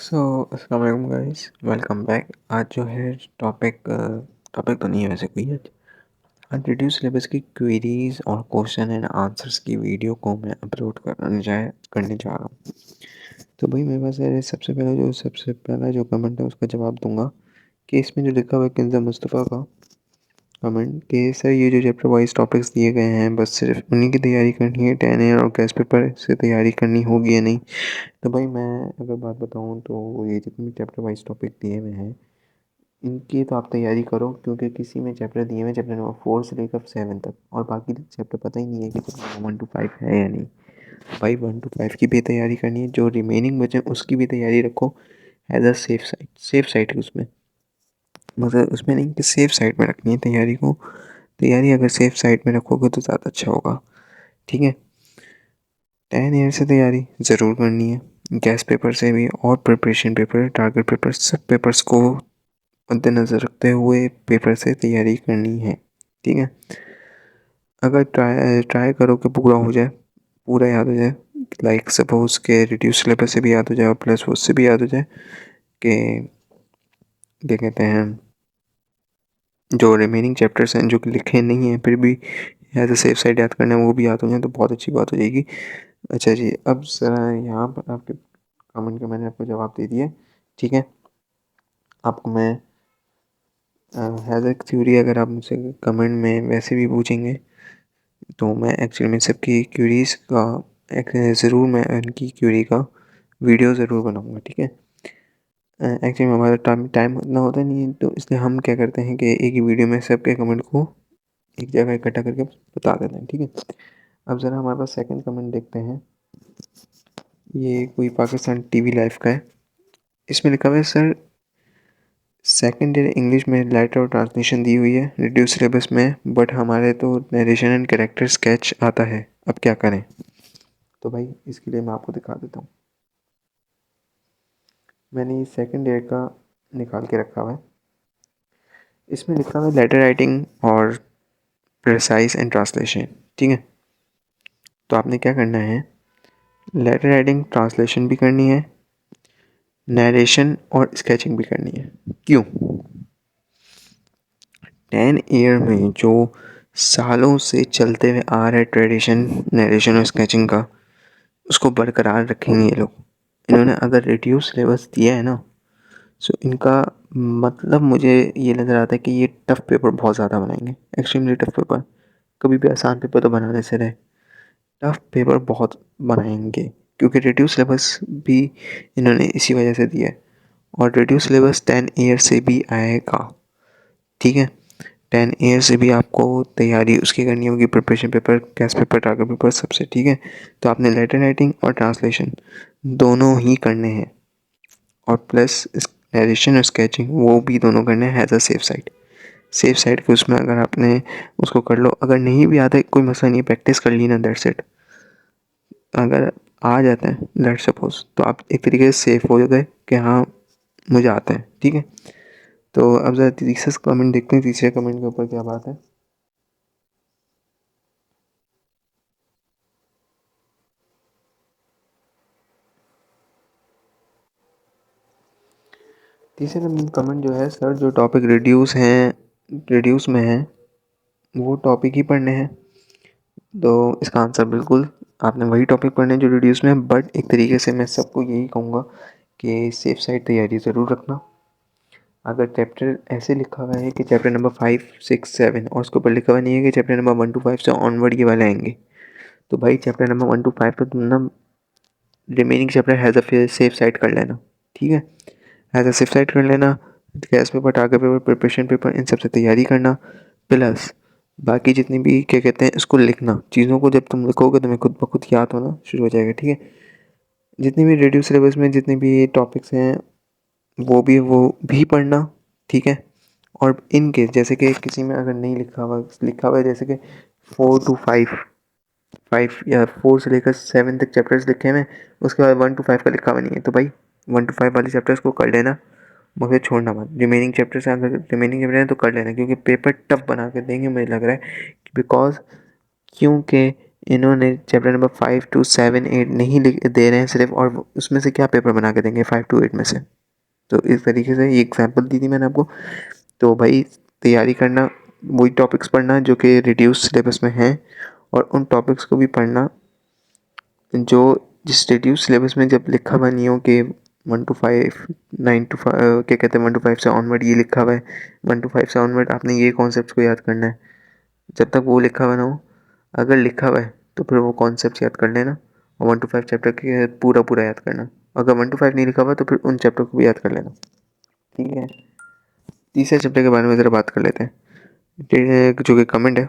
सो अस्सलाम वालेकुम guys, welcome back. आज जो है टॉपिक तो नहीं है वैसे कोई आज रिड्यूस सिलेबस की क्वेरीज और क्वेश्चन एंड आंसर्स की वीडियो को मैं अपलोड करने जा रहा हूँ। तो भाई मेरे पास है सबसे पहला जो कमेंट है उसका जवाब दूंगा कि इसमें जो लिखा हुआ है किंज़ा मुस्तफ़ा का कमेंट कि सर ये जो चैप्टर वाइज टॉपिक्स दिए गए हैं बस सिर्फ उन्हीं की तैयारी करनी है, 10 ईयर और गेस्ट पेपर से तैयारी करनी होगी या नहीं। तो भाई मैं अगर बात बताऊँ तो ये जितने भी चैप्टर वाइज टॉपिक दिए हुए हैं इनकी तो आप तैयारी करो, क्योंकि किसी में चैप्टर दिए हुए चैप्टर नंबर 4 से लेकर 7 तक, और बाकी चैप्टर पता ही नहीं है कि चैप्टर नंबर 1 to 5 है या नहीं। भाई 1 to 5 की भी तैयारी करनी है, जो रिमेनिंग बचे उसकी भी तैयारी रखो एज अ सेफ साइड उसमें, मतलब उसमें नहीं कि सेफ साइड में रखनी है तैयारी को। तैयारी अगर सेफ साइड में रखोगे तो ज़्यादा अच्छा होगा, ठीक है। 10 ईयर से तैयारी ज़रूर करनी है, गैस पेपर से भी और प्रिपरेशन पेपर, टारगेट पेपर, सब पेपर्स को मद्देनज़र रखते हुए पेपर से तैयारी करनी है, ठीक है। अगर ट्राई करो कि पूरा हो जाए, पूरा याद हो जाए, लाइक सपोज के रिड्यूस सिलेबस से भी याद हो जाए और प्लस उससे भी याद हो जाए कि क्या कहते हैं, जो रिमेनिंग चैप्टर्स हैं जो कि लिखे नहीं हैं फिर भी एज अ सेफ साइड याद करना है वो भी याद हो जाए तो बहुत अच्छी बात हो जाएगी। अच्छा जी, अब ज़रा यहाँ पर आपके कमेंट का मैंने आपको जवाब दे दिया, ठीक है। आपको मैं हैज़ ए थ्योरी अगर आप मुझसे कमेंट में वैसे भी पूछेंगे तो मैं एक्चुअली में सबकी क्यूरीज़ का ज़रूर मैं उनकी क्यूरी का वीडियो ज़रूर बनाऊँगा, ठीक है। एक्चुअली में हमारा टाइम उतना होता नहीं है, तो इसलिए हम क्या करते हैं कि एक ही वीडियो में सबके कमेंट को एक जगह इकट्ठा करके बता देते हैं, ठीक है। अब ज़रा हमारे पास सेकंड कमेंट देखते हैं। ये कोई पाकिस्तान टीवी लाइव का है। इसमें लिखा हुआ है सर सेकंड ईयर इंग्लिश में लेटर और ट्रांसलेशन दी हुई है रिड्यूस सिलेबस में, बट हमारे तो नरेशन एंड कैरेक्टर स्केच आता है, अब क्या करें। तो भाई इसके लिए मैं आपको दिखा देता हूँ। मैंने ये सेकंड ईयर का निकाल के रखा हुआ है। इसमें लिखा हुआ है लेटर राइटिंग और प्रिसाइज एंड ट्रांसलेशन, ठीक है। तो आपने क्या करना है, लेटर राइटिंग ट्रांसलेशन भी करनी है, नरेशन और स्केचिंग भी करनी है। क्यों? 10 ईयर में जो सालों से चलते हुए आ रहा है ट्रेडिशन नरेशन और स्केचिंग का, उसको बरकरार रखेंगे ये लोग। इन्होंने अगर रिड्यूस सिलेबस दिया है ना, सो इनका मतलब मुझे ये नज़र आता है कि ये टफ़ पेपर बहुत ज़्यादा बनाएंगे, एक्सट्रीमली टफ़ पेपर। कभी भी आसान पेपर तो बनाने से रहे, टफ़ पेपर बहुत बनाएंगे, क्योंकि रिड्यूस सिलेबस भी इन्होंने इसी वजह से दिया है। और रिड्यूस सिलेबस 10 ईयर से भी आएगा, ठीक है। 10 ईयर से भी आपको तैयारी उसकी करनी होगी, preparation paper, guest paper, target paper, सबसे, ठीक है। तो आपने लेटर राइटिंग और ट्रांसलेशन दोनों ही करने हैं, और प्लस नरेशन और स्केचिंग वो भी दोनों करने हैं एज अ सेफ साइड के उसमें। अगर आपने उसको कर लो, अगर नहीं भी आता है कोई मसला नहीं, प्रैक्टिस कर ली ना, दैट्स इट। अगर आ जाता है लेट्स सपोज तो आप एक तरीके से सेफ हो गए कि हाँ मुझे आता है, ठीक है। तो अब ज़रा तीसरा कमेंट देखते हैं, तीसरे कमेंट के ऊपर क्या बात है। तीसरा कमेंट जो है, सर जो टॉपिक रिड्यूस में है वो टॉपिक ही पढ़ने हैं। तो इसका आंसर बिल्कुल आपने वही टॉपिक पढ़ने हैं जो रिड्यूस में है, बट एक तरीके से मैं सबको यही कहूँगा कि सेफ साइड तैयारी ज़रूर रखना। अगर चैप्टर ऐसे लिखा हुआ है कि चैप्टर नंबर 5, 6, 7 और उसके ऊपर लिखा हुआ नहीं है कि चैप्टर नंबर 1 to 5 से ऑनवर्ड ये वाले आएंगे, तो भाई चैप्टर नंबर 1 to 5 तो तुम ना remaining chapter has a safe side कर लेना, ठीक है। हैज़ अ सेफ साइड कर लेना, guess paper, target paper, preparation paper, इन सब से तैयारी करना, प्लस बाकी जितनी भी क्या कहते हैं इसको लिखना, चीज़ों को जब तुम लिखोगे तुम्हें खुद ब खुद याद होना शुरू हो जाएगा, ठीक है। जितनी भी रिड्यूस सिलेबस में जितने भी टॉपिक्स हैं वो भी पढ़ना, ठीक है। और इन केस जैसे कि किसी में अगर नहीं लिखा हुआ है जैसे कि 4 to 5, 5 या 4 से लेकर 7 तक चैप्टर्स लिखे हुए हैं, उसके बाद 1 to 5 का लिखा हुआ नहीं है, तो भाई 1 to 5 वाले चैप्टर्स को कर लेना, मगर छोड़ना मत। रिमेनिंग चैप्टर्स अगर रिमेनिंग चैप्टर हैं तो कर लेना, क्योंकि पेपर टफ बना के देंगे मुझे लग रहा है, बिकॉज क्योंकि इन्होंने चैप्टर नंबर 5 to 7 8 नहीं लिख दे रहे हैं सिर्फ, और उसमें से क्या पेपर बना के देंगे 5 to 8 में से। तो इस तरीके से ये एग्जाम्पल दी थी मैंने आपको। तो भाई तैयारी करना, वही टॉपिक्स पढ़ना जो कि रिड्यूस सिलेबस में हैं, और उन टॉपिक्स को भी पढ़ना जो जिस रिड्यूस सिलेबस में जब लिखा हुआ नहीं हो कि 1 to 5 9 to 5 क्या कहते हैं 1 to 5 से ऑनवर्ड ये लिखा हुआ है, 1 to 5 से ऑनवर्ड आपने ये कॉन्सेप्ट को याद करना है। जब तक वो लिखा हुआ ना हो, अगर लिखा हुआ है तो फिर वो कॉन्सेप्ट याद कर लेना, और 1 to 5 चैप्टर के पूरा पूरा याद करना। अगर 1 to 5 नहीं लिखा हुआ तो फिर उन चैप्टर को भी याद कर लेना। ठीक है, तीसरे चैप्टर के बारे में ज़रा बात कर लेते हैं, जो कि कमेंट है।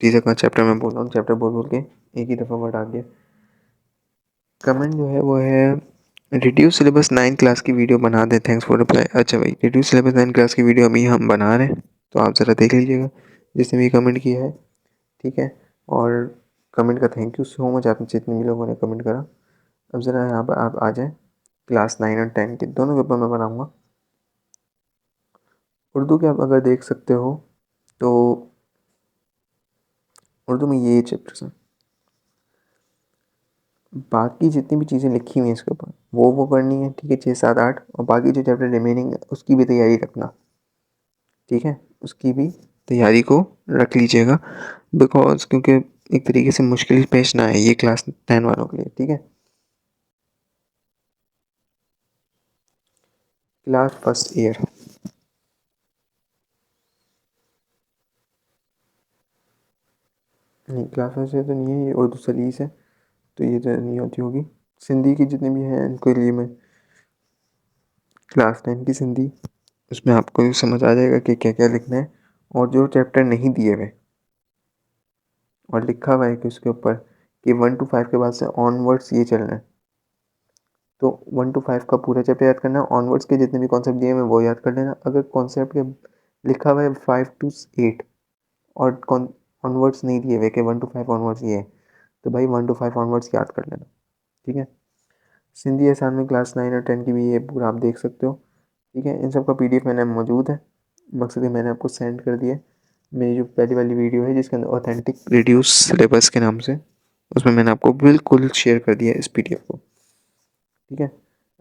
तीसरे का चैप्टर मैं बोल रहा हूँ, चैप्टर बोल बोल के एक ही दफ़ा वर्ड आ गया। कमेंट जो है वो है, रिड्यूस सिलेबस 9 क्लास की वीडियो बना दे, थैंक्स फॉर रिप्लाई। अच्छा भाई, रिड्यूस सिलेबस 9 क्लास की वीडियो अभी हम बना रहे हैं, तो आप ज़रा देख लीजिएगा जिसने भी कमेंट किया है। ठीक है, और कमेंट का थैंक यू सो मच, आप जितने भी लोगों ने कमेंट करा। अब ज़रा यहाँ पर आप आ जाएँ, क्लास 9 और 10 के दोनों के ऊपर मैं बनाऊँगा। उर्दू के आप अगर देख सकते हो तो उर्दू में ये चैप्टर्स हैं, बाकी जितनी भी चीज़ें लिखी हुई हैं इसके ऊपर वो पढ़नी है। ठीक है, 6 7 8, और बाकी जो चैप्टर रिमेनिंग है उसकी भी तैयारी रखना। ठीक है, उसकी भी तैयारी को रख लीजिएगा, बिकॉज क्योंकि एक तरीके से मुश्किल पेश ना आए ये क्लास 10 वालों के लिए। ठीक है, क्लास फर्स्ट ईयर, नहीं क्लास फर्स्ट ईयर तो नहीं है, ये उर्दू सलीस है, तो ये तो नहीं होती होगी। सिंधी की जितने भी हैं इनके लिए मैं क्लास 10 की सिंधी, उसमें आपको समझ आ जाएगा कि क्या क्या लिखना है। और जो चैप्टर नहीं दिए हुए और लिखा हुआ है कि उसके ऊपर कि 1 to 5 के बाद से ऑनवर्ड्स ये चलना है, तो 1 to 5 का पूरा चैप्टर याद करना है, ऑनवर्ड्स के जितने भी कॉन्सेप्ट दिए हैं वो याद कर लेना। अगर कॉन्सेप्ट के लिखा हुआ है 5 to 8 और ऑनवर्ड्स नहीं दिए हुए कि 1 to 5 ऑनवर्ड्स ये है, तो भाई 1 to 5 ऑनवर्ड्स याद कर लेना। ठीक है, सिंधी असाइनमेंट क्लास 9 और 10 की भी ये पूरा आप देख सकते हो। ठीक है, इन सब का PDF मैंने मौजूद है, मकसद है मैंने आपको सेंड कर दिया। मेरी जो पहली वाली वीडियो है जिसके अंदर ऑथेंटिक रिड्यूस सिलेबस के नाम से, उसमें मैंने आपको बिल्कुल शेयर कर दिया इस PDF को। ठीक है,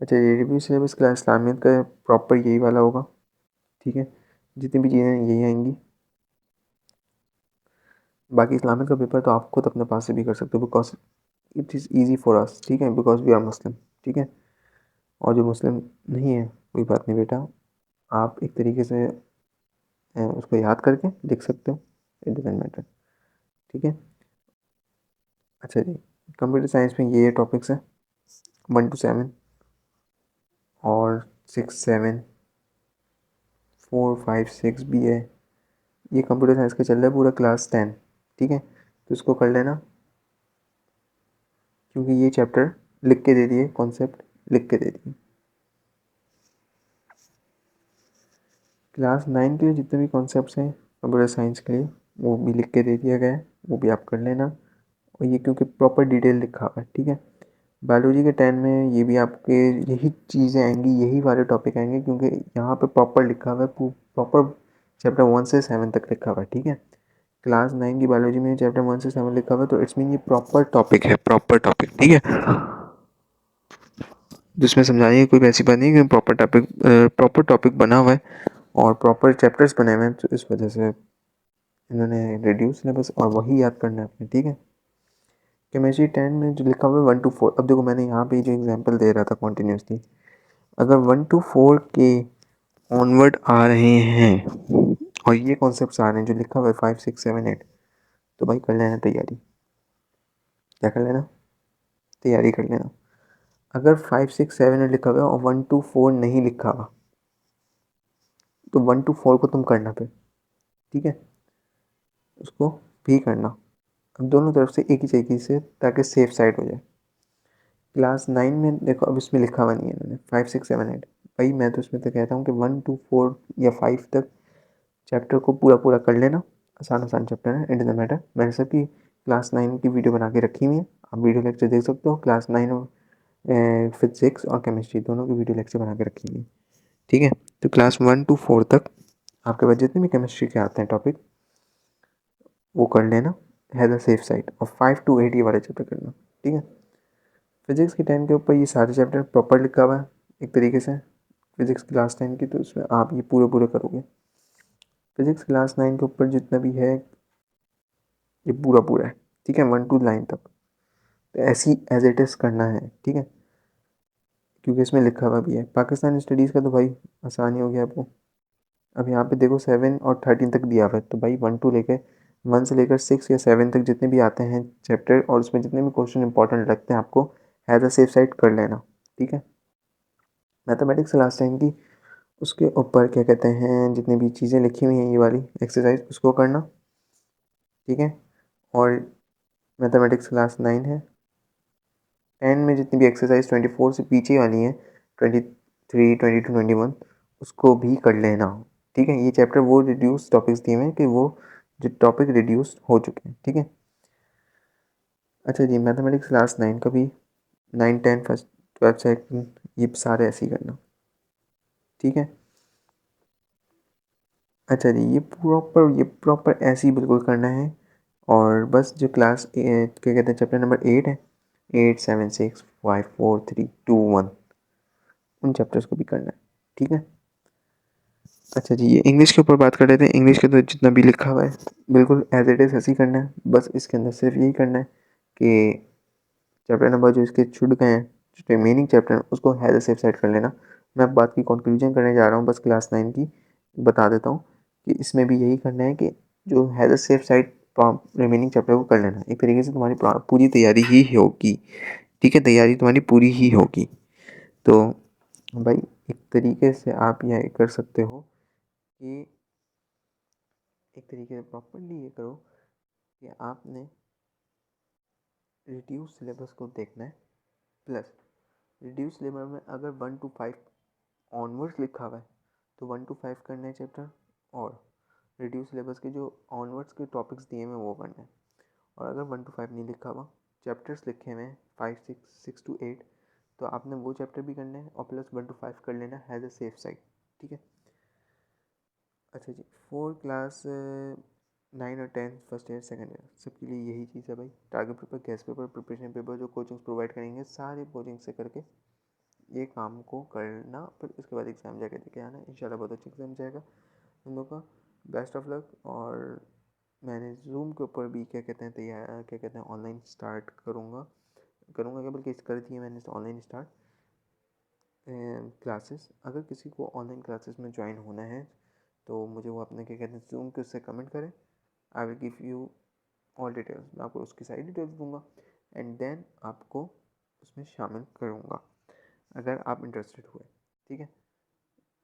अच्छा ये रिव्यू सिलेबस क्लास इस्लामियत का प्रॉपर यही वाला होगा। ठीक है, जितनी भी चीज़ें यही आएंगी। बाकी इस्लामियत का पेपर तो आप खुद अपने पास से भी कर सकते हो, because it is easy for us. ठीक है, बिकॉज वी आर मुस्लिम। ठीक है, और जो मुस्लिम नहीं है कोई बात नहीं बेटा, आप एक तरीके से उसको याद करके लिख सकते हो, इट डजेंट मैटर। ठीक है, अच्छा जी, कंप्यूटर साइंस में ये टॉपिक्स हैं 1 to 7 और 6 7 4 5 6 भी है। ये कंप्यूटर साइंस का चल रहा है पूरा क्लास 10। ठीक है, तो इसको कर लेना, क्योंकि ये चैप्टर लिख के दे दिए, कॉन्सेप्ट लिख के दे दिए। क्लास 9 के लिए जितने भी कॉन्सेप्ट्स हैं कंप्यूटर साइंस के लिए वो भी लिख के दे दिया गया है, वो भी आप कर लेना। और ये क्योंकि प्रॉपर डिटेल लिखा हुआ है। ठीक है, बायोलॉजी के 10 में ये भी आपके यही चीज़ें आएंगी, यही वाले टॉपिक आएंगे, क्योंकि यहाँ पे प्रॉपर लिखा हुआ है, प्रॉपर चैप्टर 1 से 7 तक लिखा हुआ है। ठीक है, क्लास 9 की बायोलॉजी में चैप्टर 1 से 7 लिखा हुआ है, तो इट्स मीन ये प्रॉपर टॉपिक है, प्रॉपर टॉपिक। ठीक है, जिसमें समझाने की कोई वैसी बात नहीं कि प्रॉपर टॉपिक बना हुआ है और प्रॉपर चैप्टर्स बने हुए हैं, तो इस वजह से इन्होंने रिड्यूस सिलेबस और वही याद करना है आपने। ठीक है, केमिस्ट्री 10 में जो लिखा हुआ है 1 to 4, अब देखो मैंने यहाँ पे जो एग्जांपल दे रहा था कॉन्टीन्यूसली, अगर 1 to 4 के ऑनवर्ड आ रहे हैं और ये कॉन्सेप्ट आ रहे हैं जो लिखा हुआ है 5 6 7 8, तो भाई कर लेना तैयारी। क्या कर लेना? तैयारी कर लेना। अगर 5 6 7 8 लिखा हुआ है और 1 to 4 नहीं लिखा हुआ, तो 1 to 4 को तुम करना फिर। ठीक है, उसको भी करना। अब दोनों तरफ से एक ही तरीके से, ताकि सेफ साइड हो जाए। क्लास 9 में देखो, अब इसमें लिखा हुआ नहीं है इन्होंने 5 6 7 8, भाई मैं तो इसमें तो कहता हूँ कि 1 to 4 या 5 तक चैप्टर को पूरा पूरा कर लेना। आसान आसान चैप्टर है, इट डजेंट मैटर। मैंने सबकी क्लास 9 की वीडियो बना के रखी हुई है, आप वीडियो लेक्चर देख सकते हो। क्लास 9 और फिजिक्स और केमिस्ट्री दोनों की वीडियो लेक्चर बना के रखी हुई है। ठीक है, तो क्लास 1 to 4 तक आपके पास जितने भी केमिस्ट्री के आते हैं टॉपिक वो कर लेना। हैज़ अ सेफ साइड, और 5 to 8 ये वाले चैप्टर करना, ठीक है। फिजिक्स की 10 के ऊपर ये सारे चैप्टर प्रॉपर लिखा हुआ है एक तरीके से, फिजिक्स क्लास 10 की, तो उसमें आप ये पूरे पूरे करोगे। फिजिक्स क्लास 9 के ऊपर जितना भी है ये पूरा पूरा है, ठीक है, 1 to 9 तक, तो ऐसी एज इट इज़ करना है, ठीक है, क्योंकि इसमें लिखा हुआ भी है। पाकिस्तान स्टडीज़ का तो भाई आसानी हो गया आपको। अब यहाँ पे देखो 7 और 13 तक दिया हुआ है, तो भाई 1 से लेकर 6 या 7 तक जितने भी आते हैं चैप्टर, और उसमें जितने भी क्वेश्चन इंपॉर्टेंट लगते हैं आपको हैज़ अ सेफ साइड कर लेना, ठीक है। मैथमेटिक्स क्लास 10 की, उसके ऊपर क्या कहते हैं, जितनी भी चीज़ें लिखी हुई हैं ये वाली एक्सरसाइज उसको करना, ठीक है। और मैथमेटिक्स क्लास 9 है, 10 में जितनी भी एक्सरसाइज 24 से पीछे वाली हैं, 23, 22, 21, उसको भी कर लेना, ठीक है। ये चैप्टर वो रिड्यूस टॉपिक्स दिए हुए हैं कि वो जो टॉपिक रिड्यूस हो चुके हैं, ठीक है। अच्छा जी, मैथमेटिक्स क्लास 9 का भी 9, 10, फर्स्ट, 12, सेकंड, ये सारे ऐसे ही करना, ठीक है। अच्छा जी, ये प्रॉपर ऐसे ही बिल्कुल करना है। और बस जो क्लास क्या कहते हैं चैप्टर नंबर 8 है, 8, 7, 6, 5, 4, 3, 2, 1, उन चैप्टर्स को भी करना है, ठीक है। अच्छा जी, ये इंग्लिश के ऊपर बात कर रहे थे। इंग्लिश के तो जितना भी लिखा हुआ है बिल्कुल एज इट इज़ ऐसे ही करना है। बस इसके अंदर सिर्फ यही करना है कि चैप्टर नंबर जो इसके छूट गए हैं, जो रिमेनिंग चैप्टर हैं, उसको हैज़ अ सेफ साइड कर लेना। मैं अब बात की कंक्लूजन करने जा रहा हूँ, बस क्लास 9 की बता देता हूँ कि इसमें भी यही करना है कि जो has a safe side remaining chapter को कर लेना है। एक तरीके से तुम्हारी पूरी तैयारी ही होगी, ठीक है, तैयारी तुम्हारी पूरी ही होगी। तो भाई एक तरीके से आप यह कर सकते हो कि एक तरीके से प्रॉपरली ये करो कि आपने रिड्यूस सिलेबस को देखना है, प्लस रिड्यूस सिलेबस में अगर 1 to 5 ऑनवर्ड्स लिखा हुआ है तो 1 to 5 करना है चैप्टर, और रिड्यूस सिलेबस के जो ऑनवर्ड्स के टॉपिक्स दिए हुए हैं वो करना है। और अगर 1 to 5 नहीं लिखा हुआ, चैप्टर्स लिखे हुए हैं 5, 6 to 8, तो आपने वो चैप्टर भी करना है और प्लस 1 to 5 कर लेना हैज़ अ सेफ साइड, ठीक है। अच्छा जी, 4 क्लास 9 और 10 फर्स्ट ईयर सेकंड ईयर सबके लिए यही चीज़ है भाई। Target paper, guest paper, preparation paper जो कोचिंग्स प्रोवाइड करेंगे सारे कोचिंग से करके ये काम को करना, फिर उसके बाद एग्ज़ाम जाके देके आना। इंशाल्लाह बहुत अच्छा एग्ज़ाम जाएगा हम लोग का। Best of luck. और मैंने जूम के ऊपर भी क्या कहते हैं तैयार, क्या कहते हैं, ऑनलाइन स्टार्ट करूँगा क्या, बल्कि कर दी है मैंने ऑनलाइन स्टार्ट क्लासेस। अगर किसी को ऑनलाइन क्लासेस में ज्वाइन होना है तो मुझे वो अपने क्या कहते हैं जूम के उससे कमेंट करें। I will give you all details, मैं आपको उसकी सारी डिटेल्स दूंगा एंड देन आपको उसमें शामिल करूँगा अगर आप इंटरेस्टेड हुए, ठीक है।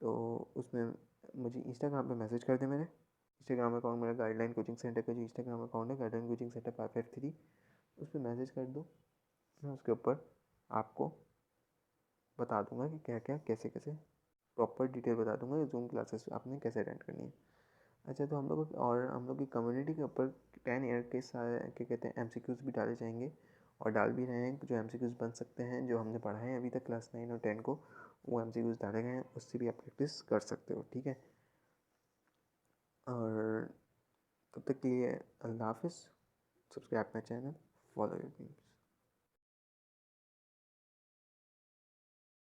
तो उसमें मुझे इंस्टाग्राम पे मैसेज कर दें। मेरे इंस्टाग्राम अकाउंट, मेरा गाइडलाइन कोचिंग सेंटर का जो इंस्टाग्राम अकाउंट है, गाइडलाइन कोचिंग सेंटर 553, उस पर मैसेज कर दो। मैं उसके ऊपर आपको बता दूंगा कि क्या क्या कैसे कैसे प्रॉपर डिटेल बता दूंगा जूम क्लासेस आपने कैसे अटेंड करनी है। अच्छा, तो हम लोग की कम्युनिटी के ऊपर 10 ईयर के सारे क्या कहते हैं एमसीक्यूज़ भी डाले जाएंगे, और डाल भी रहे हैं। जो एमसीक्यूज़ बन सकते हैं जो हमने पढ़ा है अभी तक क्लास 9 और 10 को, वो एमसीक्यूज़ डाले गए हैं, उससे भी आप प्रैक्टिस कर सकते हो, ठीक है। और तब तक के लिए अल्लाह हाफिज़। Subscribe my channel, follow your dreams.